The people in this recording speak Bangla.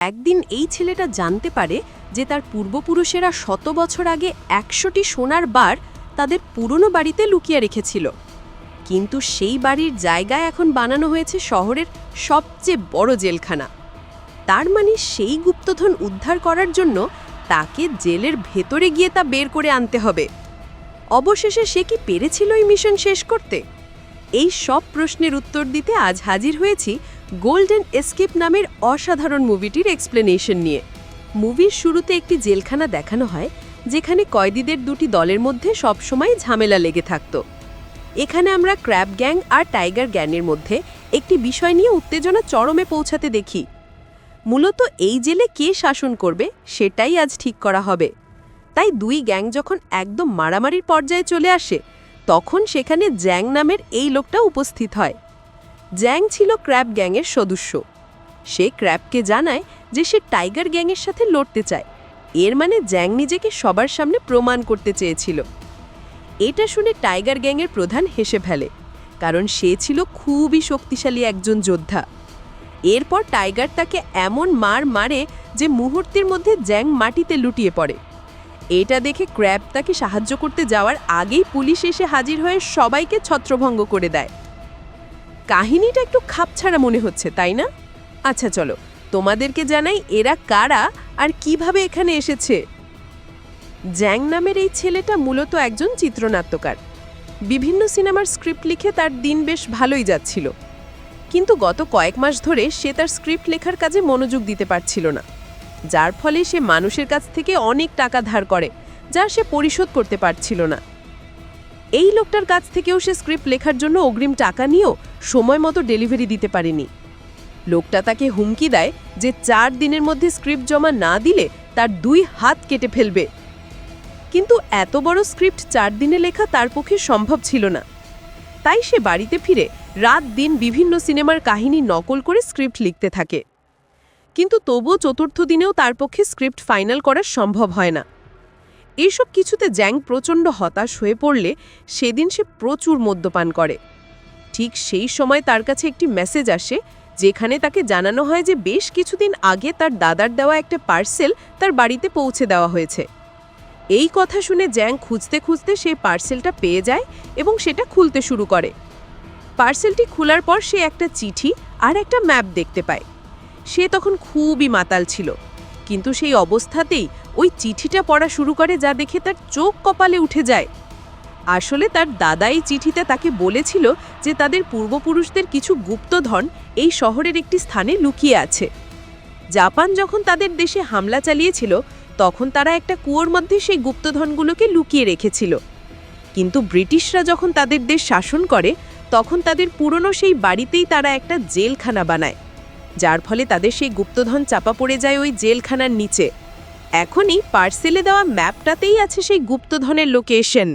একদিন এই ছেলেটা জানতে পারে যে তার পূর্বপুরুষেরা শত বছর আগে ১০০টি সোনার বার তাদের পুরনো বাড়িতে লুকিয়ে রেখেছিল। কিন্তু সেই বাড়ির জায়গায় এখন বানানো হয়েছে শহরের সবচেয়ে বড় জেলখানা। তার মানে সেই গুপ্তধন উদ্ধার করার জন্য তাকে জেলের ভেতরে গিয়ে তা বের করে আনতে হবে। অবশেষে সে কি পেরেছিল এই মিশন শেষ করতে? এই সব প্রশ্নের উত্তর দিতে আজ হাজির হয়েছি গোল্ডেন এস্কেপ নামের অসাধারণ মুভিটির এক্সপ্লেনেশন নিয়ে। মুভির শুরুতে একটি জেলখানা দেখানো হয় যেখানে কয়েদিদের দুটি দলের মধ্যে সবসময় ঝামেলা লেগে থাকত। এখানে আমরা ক্র্যাব গ্যাং আর টাইগার গ্যাংয়ের মধ্যে একটি বিষয় নিয়ে উত্তেজনা চরমে পৌঁছাতে দেখি। মূলত এই জেলে কে শাসন করবে সেটাই আজ ঠিক করা হবে। তাই দুই গ্যাং যখন একদম মারামারির পর্যায়ে চলে আসে তখন সেখানে জ্যাং নামের এই লোকটা উপস্থিত হয়। জ্যাং ছিল ক্র্যাব গ্যাংয়ের সদস্য। সে ক্র্যাবকে জানায় যে সে টাইগার গ্যাংয়ের সাথে লড়তে চায়। এর মানে জ্যাং নিজেকে সবার সামনে প্রমাণ করতে চেয়েছিল। এটা শুনে টাইগার গ্যাংয়ের প্রধান হেসে ফেলে, কারণ সে ছিল খুবই শক্তিশালী একজন যোদ্ধা। এরপর টাইগার তাকে এমন মার মারে যে মুহূর্তের মধ্যে জ্যাং মাটিতে লুটিয়ে পড়ে। এটা দেখে ক্র্যাব তাকে সাহায্য করতে যাওয়ার আগেই পুলিশ এসে হাজির হয়ে সবাইকে ছত্রভঙ্গ করে দেয়। কাহিনীটা একটু খাপছাড়া মনে হচ্ছে, তাই না? আচ্ছা চলো তোমাদেরকে জানাই এরা কারা আর কিভাবে এখানে এসেছে। জ্যাং নামের এই ছেলেটা মূলত একজন চিত্রনাট্যকার। বিভিন্ন সিনেমার স্ক্রিপ্ট লিখে তার দিন বেশ ভালোই যাচ্ছিল, কিন্তু গত কয়েক মাস ধরে সে তার স্ক্রিপ্ট লেখার কাজে মনোযোগ দিতে পারছিল না, যার ফলে সে মানুষের কাছ থেকে অনেক টাকা ধার করে যা সে পরিশোধ করতে পারছিল না। এই লোকটার কাছ থেকেও সে স্ক্রিপ্ট লেখার জন্য অগ্রিম টাকা নিয়েও সময় মতো ডেলিভারি দিতে পারেনি। লোকটা তাকে হুমকি দেয় যে ৪ দিনের মধ্যে স্ক্রিপ্ট জমা না দিলে তার 2 হাত কেটে ফেলবে। কিন্তু এত বড় স্ক্রিপ্ট ৪ দিনে লেখা তার পক্ষে সম্ভব ছিল না। তাই সে বাড়িতে ফিরে রাত দিন বিভিন্ন সিনেমার কাহিনী নকল করে স্ক্রিপ্ট লিখতে থাকে। কিন্তু তবুও চতুর্থ দিনেও তার পক্ষে স্ক্রিপ্ট ফাইনাল করা সম্ভব হয় না। এইসব কিছুতে জ্যাং প্রচণ্ড হতাশ হয়ে পড়লে সেদিন সে প্রচুর মদ্যপান করে। ঠিক সেই সময় তার কাছে একটি মেসেজ আসে যেখানে তাকে জানানো হয় যে বেশ কিছুদিন আগে তার দাদার দেওয়া একটা পার্সেল তার বাড়িতে পৌঁছে দেওয়া হয়েছে। এই কথা শুনে জ্যাং খুঁজতে খুঁজতে সেই পার্সেলটা পেয়ে যায় এবং সেটা খুলতে শুরু করে। পার্সেলটি খোলার পর সে একটা চিঠি আর একটা ম্যাপ দেখতে পায়। সে তখন খুবই মাতাল ছিল, কিন্তু সেই অবস্থাতেই ওই চিঠিটা পড়া শুরু করে যা দেখে তার চোখ কপালে উঠে যায়। আসলে তার দাদা এই চিঠিতে তাকে বলেছিল যে তাদের পূর্বপুরুষদের কিছু গুপ্তধন এই শহরের একটি স্থানে লুকিয়ে আছে। জাপান যখন তাদের দেশে হামলা চালিয়েছিল তখন তারা একটা কুয়োর মধ্যে সেই গুপ্তধনগুলোকে লুকিয়ে রেখেছিল। কিন্তু ব্রিটিশরা যখন তাদের দেশ শাসন করে তখন তাদের পুরনো সেই বাড়িতেই তারা একটা জেলখানা বানায়, যার ফলে তাদের সেই গুপ্তধন চাপা পড়ে যায় ওই জেলখানার নিচে। এখনই পার্সেলে দেওয়া ম্যাপটাতেই আছে সেই গুপ্তধনের লোকেশন।